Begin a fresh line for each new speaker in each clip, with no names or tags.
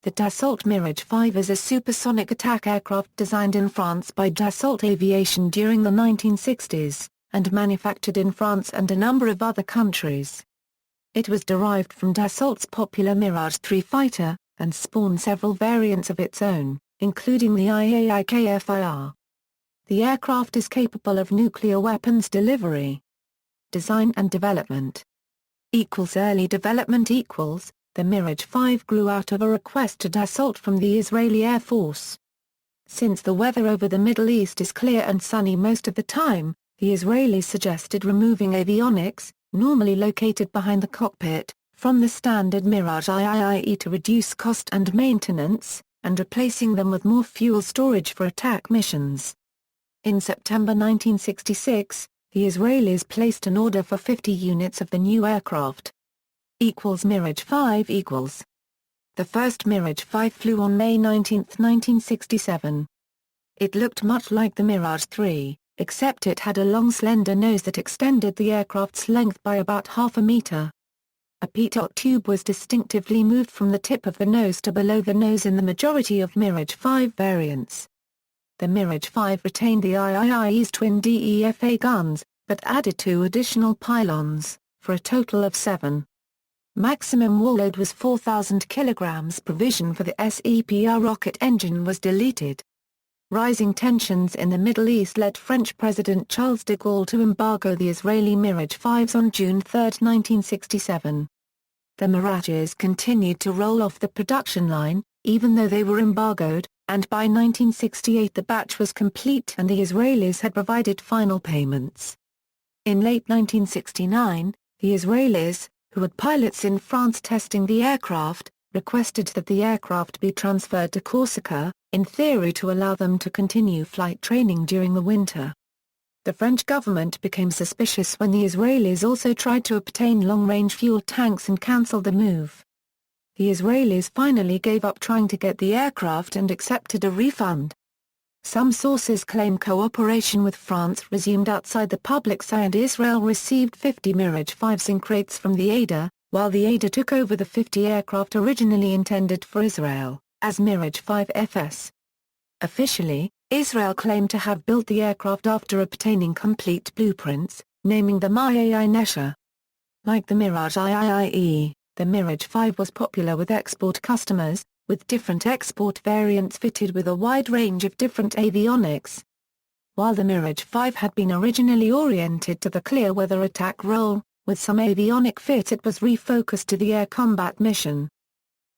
The Dassault Mirage V is a supersonic attack aircraft designed in France by Dassault Aviation during the 1960s, and manufactured in France and a number of other countries. It was derived from Dassault's popular Mirage III fighter, and spawned several variants of its own, including the IAI Kfir. The aircraft is capable of nuclear weapons delivery. Design and development. Early development. The Mirage V grew out of a request to Dassault from the Israeli Air Force. Since the weather over the Middle East is clear and sunny most of the time, the Israelis suggested removing avionics, normally located behind the cockpit, from the standard Mirage III to reduce cost and maintenance, and replacing them with more fuel storage for attack missions. In September 1966, the Israelis placed an order for 50 units of the new aircraft. Mirage V. The first Mirage V flew on May 19, 1967. It looked much like the Mirage III, except it had a long slender nose that extended the aircraft's length by about half a meter. A pitot tube was distinctively moved from the tip of the nose to below the nose in the majority of Mirage V variants. The Mirage V retained the IAI's twin DEFA guns, but added 2 additional pylons, for a total of 7. Maximum wall load was 4,000 kilograms. Provision for the SEPR rocket engine was deleted. Rising tensions in the Middle East led French President Charles de Gaulle to embargo the Israeli Mirage Vs on June 3, 1967. The Mirages continued to roll off the production line, even though they were embargoed, and by 1968 the batch was complete and the Israelis had provided final payments. In late 1969, the Israelis, who had pilots in France testing the aircraft, requested that the aircraft be transferred to Corsica, in theory to allow them to continue flight training during the winter. The French government became suspicious when the Israelis also tried to obtain long-range fuel tanks and cancelled the move. The Israelis finally gave up trying to get the aircraft and accepted a refund. Some sources claim cooperation with France resumed outside the public's eye and Israel received 50 Mirage Vs in crates from the ADA, while the ADA took over the 50 aircraft originally intended for Israel, as Mirage V FS. Officially, Israel claimed to have built the aircraft after obtaining complete blueprints, naming them IAI Kfir. Like the Mirage IIIE, the Mirage V was popular with export customers, with different export variants fitted with a wide range of different avionics. While the Mirage V had been originally oriented to the clear weather attack role, with some avionic fit it was refocused to the air combat mission.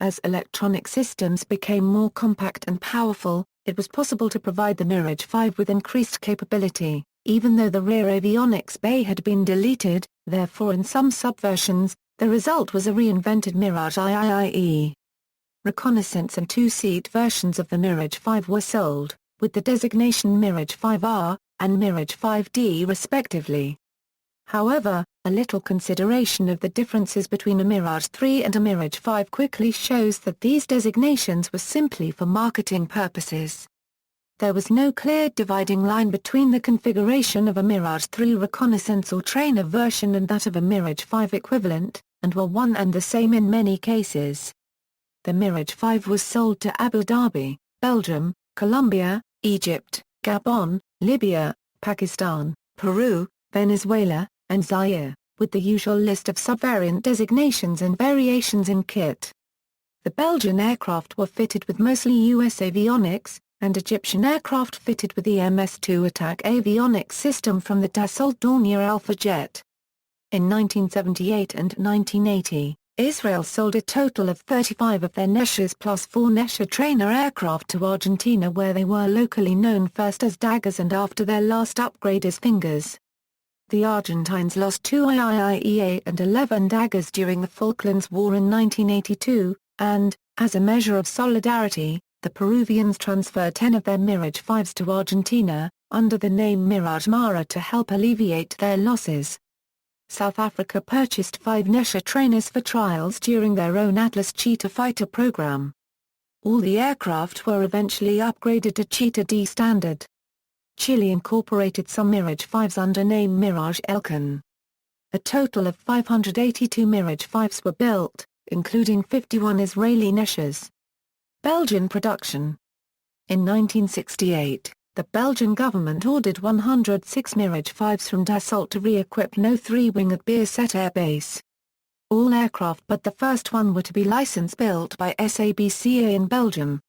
As electronic systems became more compact and powerful, it was possible to provide the Mirage V with increased capability, even though the rear avionics bay had been deleted, therefore in some subversions, the result was a reinvented Mirage IIIE. Reconnaissance and 2-seat versions of the Mirage V were sold, with the designation Mirage V-R, and Mirage V-D respectively. However, a little consideration of the differences between a Mirage III and a Mirage V quickly shows that these designations were simply for marketing purposes. There was no clear dividing line between the configuration of a Mirage III reconnaissance or trainer version and that of a Mirage V equivalent, and were one and the same in many cases. The Mirage V was sold to Abu Dhabi, Belgium, Colombia, Egypt, Gabon, Libya, Pakistan, Peru, Venezuela, and Zaire, with the usual list of subvariant designations and variations in kit. The Belgian aircraft were fitted with mostly US avionics, and Egyptian aircraft fitted with the MS-2 attack avionics system from the Dassault Dornier Alpha jet. In 1978 and 1980, Israel sold a total of 35 of their Kfirs plus 4 Kfir trainer aircraft to Argentina, where they were locally known first as Daggers and after their last upgrade as Fingers. The Argentines lost 2 IAIA and 11 Daggers during the Falklands War in 1982, and, as a measure of solidarity, the Peruvians transferred 10 of their Mirage Vs to Argentina, under the name Mirage Mara to help alleviate their losses. South Africa purchased 5 Kfir trainers for trials during their own Atlas Cheetah fighter program. All the aircraft were eventually upgraded to Cheetah D standard. Chile incorporated some Mirage Vs under name Mirage Elkan. A total of 582 Mirage Vs were built, including 51 Israeli Kfirs. Belgian production. In 1968, the Belgian government ordered 106 Mirage 5s from Dassault to re-equip No. 3 wing at Bierset Air Base. All aircraft but the first one were to be license-built by SABCA in Belgium.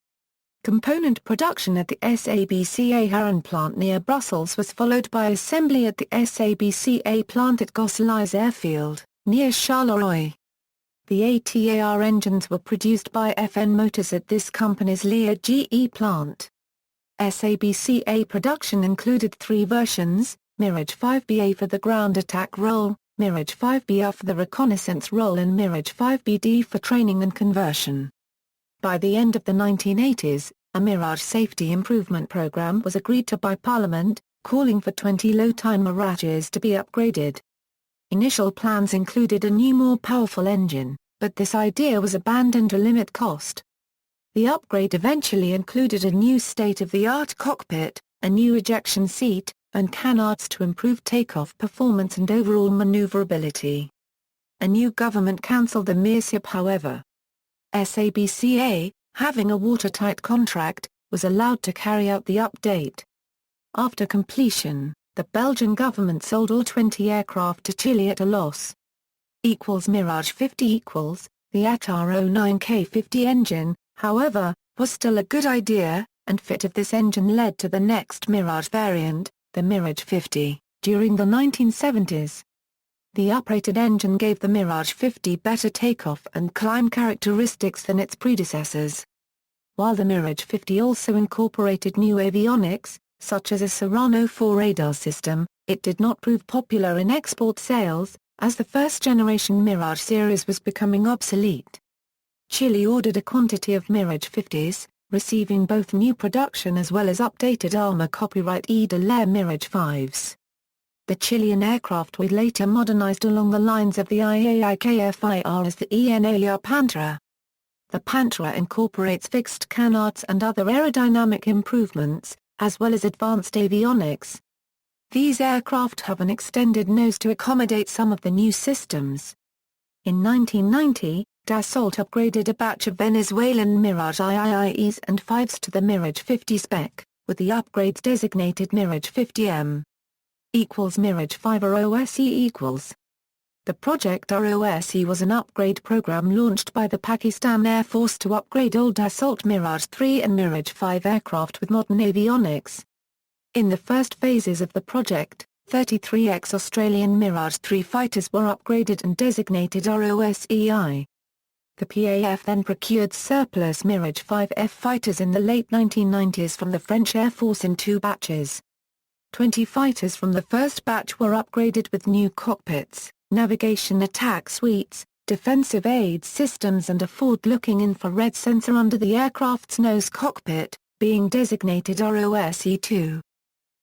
Component production at the SABCA Haran plant near Brussels was followed by assembly at the SABCA plant at Gosselies Airfield, near Charleroi. The ATAR engines were produced by FN Motors at this company's Lear GE plant. SABCA production included 3 versions, Mirage 5BA for the ground attack role, Mirage 5BR for the reconnaissance role and Mirage 5BD for training and conversion. By the end of the 1980s, a Mirage safety improvement program was agreed to by Parliament, calling for 20 low-time Mirages to be upgraded. Initial plans included a new more powerful engine, but this idea was abandoned to limit cost. The upgrade eventually included a new state-of-the-art cockpit, a new ejection seat, and canards to improve takeoff performance and overall maneuverability. A new government cancelled the Mirage, however. SABCA, having a watertight contract, was allowed to carry out the update. After completion, the Belgian government sold all 20 aircraft to Chile at a loss. Mirage 50 the ATAR 09 K50 engine, however, was still a good idea, and fit of this engine led to the next Mirage variant, the Mirage 50, during the 1970s. The uprated engine gave the Mirage 50 better takeoff and climb characteristics than its predecessors. While the Mirage 50 also incorporated new avionics, such as a Serrano 4 radar system, it did not prove popular in export sales, as the first-generation Mirage series was becoming obsolete. Chile ordered a quantity of Mirage 50s, receiving both new production as well as updated armor copyright E de la Mirage 5s. The Chilean aircraft were later modernized along the lines of the IAI Kfir as the ENAR Pantera. The Pantera incorporates fixed canards and other aerodynamic improvements, as well as advanced avionics. These aircraft have an extended nose to accommodate some of the new systems. In 1990, Dassault upgraded a batch of Venezuelan Mirage IIIs and 5s to the Mirage 50 spec, with the upgrades designated Mirage 50M. Mirage 5 ROSE. The Project ROSE was an upgrade program launched by the Pakistan Air Force to upgrade old Dassault Mirage III and Mirage 5 aircraft with modern avionics. In the first phases of the project, 33 ex-Australian Mirage III fighters were upgraded and designated ROSEI. The PAF then procured surplus Mirage 5F fighters in the late 1990s from the French Air Force in 2 batches. 20 fighters from the first batch were upgraded with new cockpits, navigation attack suites, defensive aid systems and a forward-looking infrared sensor under the aircraft's nose cockpit, being designated ROSE-2.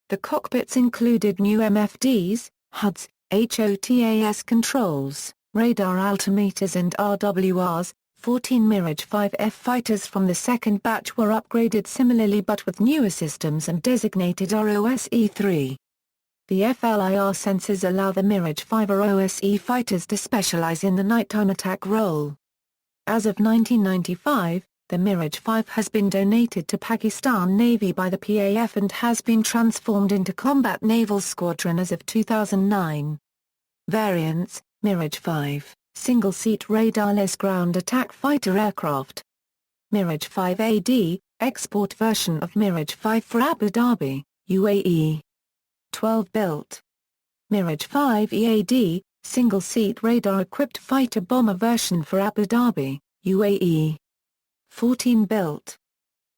The cockpits included new MFDs, HUDs, HOTAS controls, radar altimeters and RWRs. 14 Mirage 5F fighters from the second batch were upgraded similarly but with newer systems and designated ROSE-3. The FLIR sensors allow the Mirage 5 ROSE fighters to specialize in the nighttime attack role. As of 1995, the Mirage 5 has been donated to Pakistan Navy by the PAF and has been transformed into Combat Naval Squadron as of 2009. Variants: Mirage 5. Single-seat radarless ground attack fighter aircraft. Mirage 5 AD, export version of Mirage 5 for Abu Dhabi, UAE. 12 built. Mirage 5 EAD, single-seat radar-equipped fighter bomber version for Abu Dhabi, UAE. 14 built.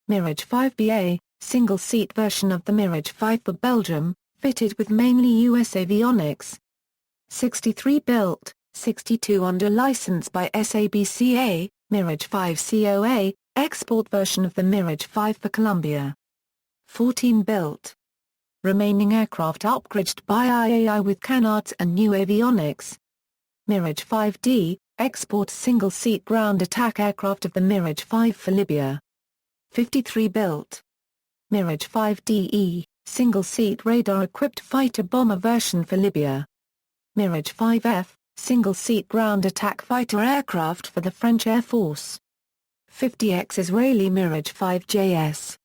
Mirage 5 BA, single-seat version of the Mirage 5 for Belgium, fitted with mainly US avionics. 63 built. 62 under license by SABCA, Mirage 5 COA, export version of the Mirage 5 for Colombia. 14 built. Remaining aircraft upgraded by IAI with canards and new avionics. Mirage 5D, export single-seat ground attack aircraft of the Mirage 5 for Libya. 53 built. Mirage 5DE, single-seat radar-equipped fighter bomber version for Libya. Mirage 5F, single-seat ground attack fighter aircraft for the French Air Force. 50X Israeli Mirage 5JS.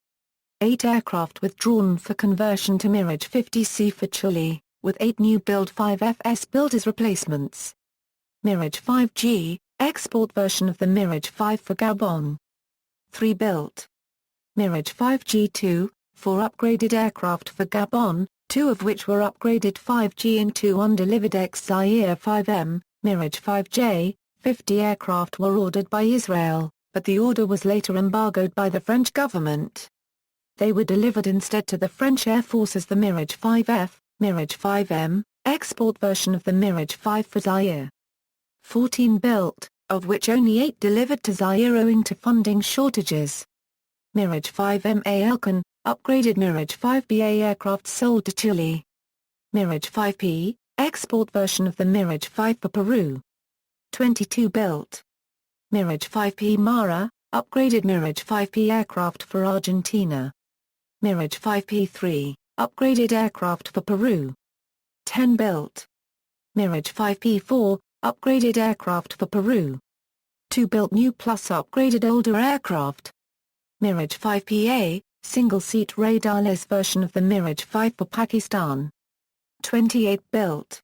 8 aircraft withdrawn for conversion to Mirage 50C for Chile, with 8 new build 5FS built as replacements. Mirage 5G, export version of the Mirage 5 for Gabon. 3 built. Mirage 5G2, 4 upgraded aircraft for Gabon, 2 of which were upgraded 5G and 2 undelivered ex-Zaire 5M, Mirage 5J, 50 aircraft were ordered by Israel, but the order was later embargoed by the French government. They were delivered instead to the French Air Force as the Mirage 5F, Mirage 5M, export version of the Mirage 5 for Zaire. 14 built, of which only 8 delivered to Zaire owing to funding shortages. Mirage 5MA Elcan, upgraded Mirage 5BA aircraft sold to Chile. Mirage 5P, export version of the Mirage 5 for Peru. 22 built. Mirage 5P Mara, upgraded Mirage 5P aircraft for Argentina. Mirage 5P3, upgraded aircraft for Peru. 10 built. Mirage 5P4, upgraded aircraft for Peru. 2 built new plus upgraded older aircraft. Mirage 5PA, single-seat radarless version of the Mirage 5 for Pakistan. 28 built.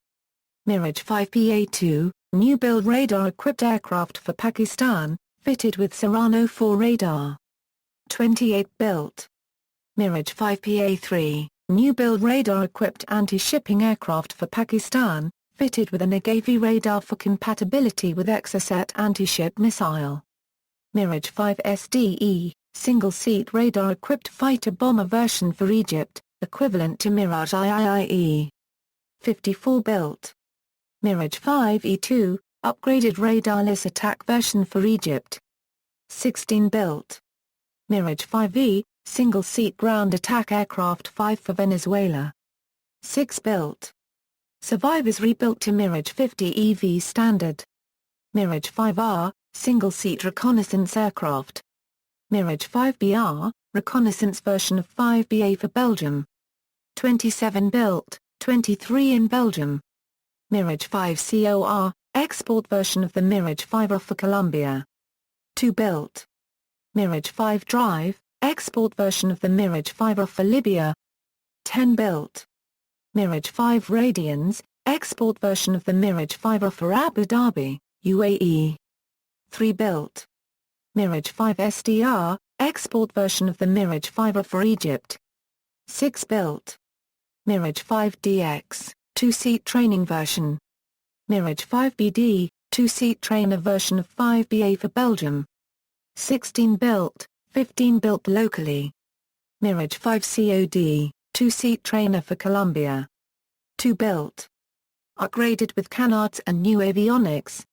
Mirage 5PA2, new build radar-equipped aircraft for Pakistan, fitted with Serrano 4 radar. 28 built. Mirage 5PA3, new build radar-equipped anti-shipping aircraft for Pakistan, fitted with a Nagavi radar for compatibility with Exocet anti-ship missile. Mirage 5 SDE, single-seat radar-equipped fighter-bomber version for Egypt, equivalent to Mirage IAI. 54 built. Mirage 5E2, upgraded radarless attack version for Egypt. 16 built. Mirage 5E, single-seat ground attack aircraft 5 for Venezuela. 6 built. Survivors rebuilt to Mirage 50 EV standard. Mirage 5R, single-seat reconnaissance aircraft. Mirage 5BR, reconnaissance version of 5BA for Belgium. 27 built, 23 in Belgium. Mirage 5 COR, export version of the Mirage 5R for Colombia. 2 built. Mirage 5 Drive, export version of the Mirage 5R for Libya. 10 built. Mirage 5 Radians, export version of the Mirage 5R for Abu Dhabi, UAE. 3 built. Mirage 5 SDR, export version of the Mirage 5R for Egypt. 6 built. Mirage 5 DX, 2-seat training version. Mirage 5 BD, 2-seat trainer version of 5BA for Belgium. 16 built, 15 built locally. Mirage 5 COD, 2-seat trainer for Colombia. 2 built. Upgraded with canards and new avionics.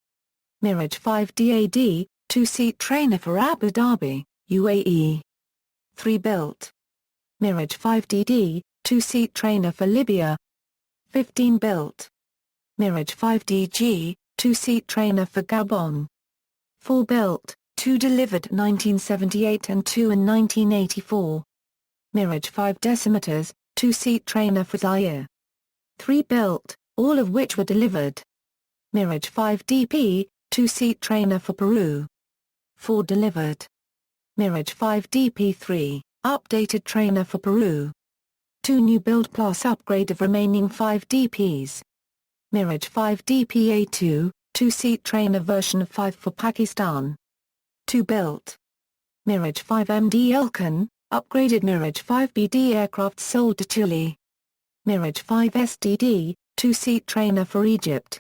Mirage 5 DAD, 2-seat trainer for Abu Dhabi, UAE. 3 built. Mirage 5 DD, 2-seat trainer for Libya. 15 built. Mirage 5 DG, 2-seat trainer for Gabon. 4 built, 2 delivered 1978 and 2 in 1984. Mirage 5 Decimeters, 2-seat trainer for Zaire. 3 built, all of which were delivered. Mirage 5 DP, 2-seat trainer for Peru. 4 delivered. Mirage 5 DP3, updated trainer for Peru. 2 new build plus upgrade of remaining 5 DPs. Mirage 5 DPA2, 2-seat trainer version of 5 for Pakistan. 2 built. Mirage 5 MD Elcan, upgraded Mirage 5 BD aircraft sold to Chile. Mirage 5 SDD, 2-seat trainer for Egypt.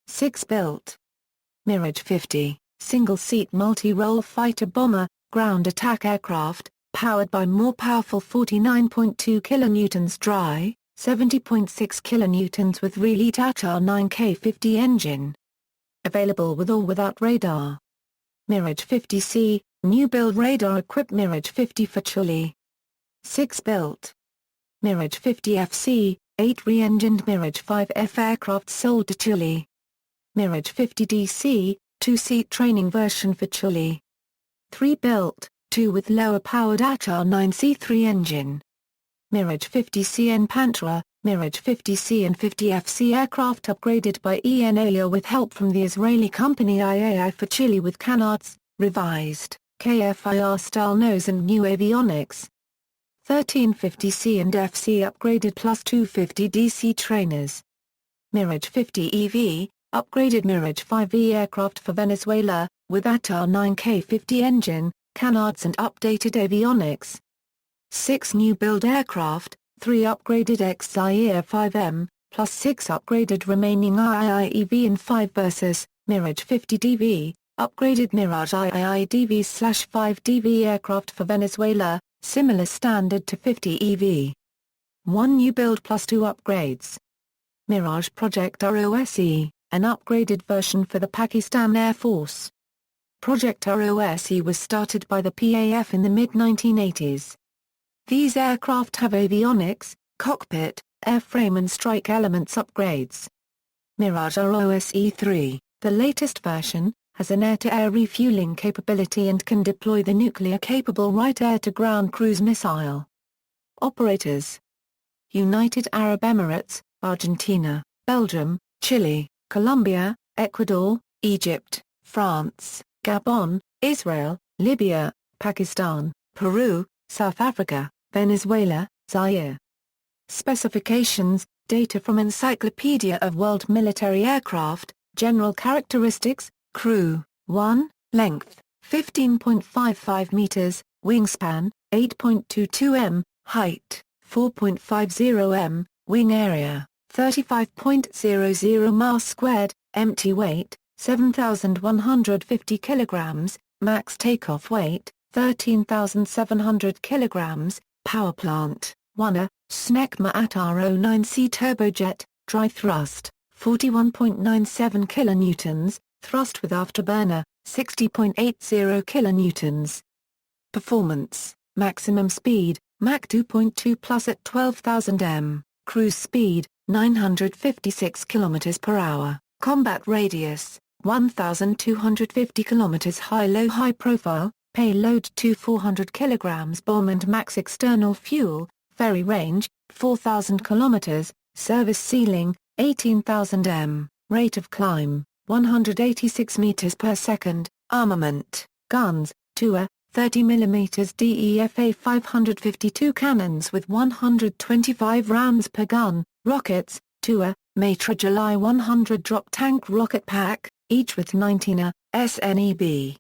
6 built. Mirage 50, single-seat multi-role fighter-bomber, ground attack aircraft, powered by more powerful 49.2 kN dry, 70.6 kN with relit Attar 9K50 engine. Available with or without radar. Mirage 50C, new build radar-equipped Mirage 50 for Chile. 6 built. Mirage 50FC, 8 re-engined Mirage 5F aircraft sold to Chile. Mirage 50DC, 2-seat training version for Chile. 3 built, 2 with lower-powered Attar 9C3 engine. Mirage 50CN Pantra, Mirage 50C and 50FC aircraft upgraded by ENALIA with help from the Israeli company IAI for Chile with canards, revised. Kfir style nose and new avionics. 1350C and FC upgraded plus 250 DC trainers. Mirage 50 EV, upgraded Mirage 5E aircraft for Venezuela, with ATAR 9K50 engine, canards and updated avionics. 6 new build aircraft, 3 upgraded Zaire 5M, plus 6 upgraded remaining IAI EV and 5 versus, Mirage 50 DV, upgraded Mirage IAI DV/5 DV aircraft for Venezuela, similar standard to 50 EV. 1 new build plus 2 upgrades. Mirage Project ROSE, an upgraded version for the Pakistan Air Force. Project ROSE was started by the PAF in the mid-1980s. These aircraft have avionics, cockpit, airframe and strike elements upgrades. Mirage ROSE III, the latest version, has an air-to-air refueling capability and can deploy the nuclear-capable right air-to-ground cruise missile. Operators: United Arab Emirates, Argentina, Belgium, Chile, Colombia, Ecuador, Egypt, France, Gabon, Israel, Libya, Pakistan, Peru, South Africa, Venezuela, Zaire. Specifications, data from Encyclopedia of World Military Aircraft, General Characteristics, Crew, 1, length, 15.55 meters, wingspan, 8.22 m, height, 4.50 m, wing area, 35.00 mass squared, empty weight, 7,150 kilograms, max takeoff weight, 13,700 kilograms, power plant, 1A, Snecma ATAR 09C turbojet, dry thrust, 41.97 kilonewtons, thrust with afterburner, 60.80 kilonewtons. Performance, maximum speed, Mach 2.2 plus at 12,000 m, cruise speed, 956 km per hour, combat radius, 1,250 km high profile, payload 400 kg bomb and max external fuel, ferry range, 4,000 km, service ceiling, 18,000 m, rate of climb, 186 meters per second, armament, guns, 2A, 30 mm DEFA 552 cannons with 125 rounds per gun, rockets, 2A, Matra July 100 drop tank rocket pack, each with 19A, SNEB.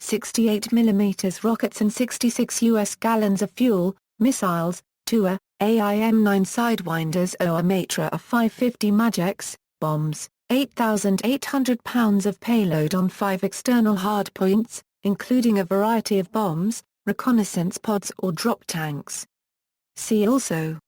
68 mm rockets and 66 US gallons of fuel, missiles, 2A, AIM-9 Sidewinders OA Matra of 550 Magex, bombs, 8,800 pounds of payload on 5 external hardpoints, including a variety of bombs, reconnaissance pods or drop tanks. See also: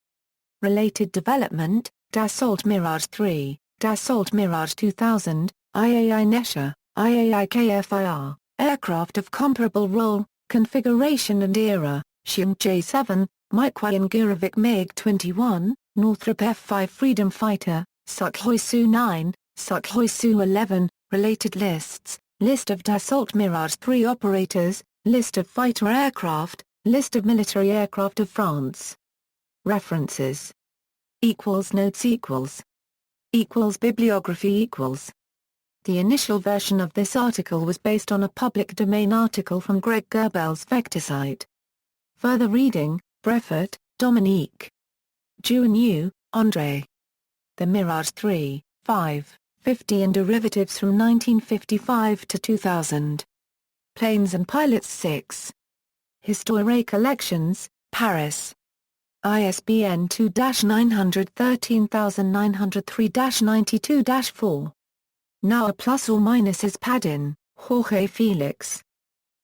Related development, Dassault Mirage III, Dassault Mirage 2000, IAI Nesha, IAI Kfir, aircraft of comparable role, configuration and era, Shion J7, Mikoyan Gurevich MiG-21, Northrop F-5 Freedom Fighter, Sukhoi Su-9, Sukhoi Su-11, related lists, list of Dassault Mirage III operators, list of fighter aircraft, list of military aircraft of France. References. Notes Bibliography The initial version of this article was based on a public domain article from Greg Gerbel's Vectorsite. Further reading, Breffert, Dominique. Duignou, André. The Mirage III, 5, 50 and Derivatives from 1955 to 2000. Planes and Pilots 6. Histoire Collections, Paris. ISBN 2-913903-92-4. Now a plus or minus is Padin, Jorge Felix.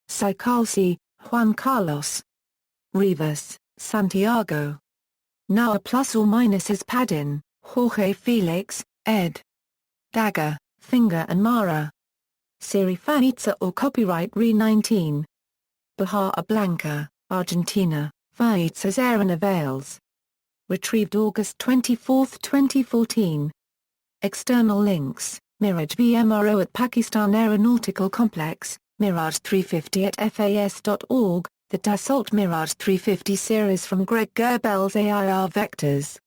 Sicalci, Juan Carlos. Rivas, Santiago. Now a plus or minus is Padin, Jorge Felix, ed. Dagger, Finger and Mara. Siri Faitza or copyright Re-19. Bahia Blanca, Argentina, Faitza's Aeronavales. Retrieved August 24, 2014. External links, Mirage VMRO at Pakistan Aeronautical Complex, Mirage 350 at FAS.org, the Dassault Mirage 350 series from Greg Gerbel's AIR Vectors.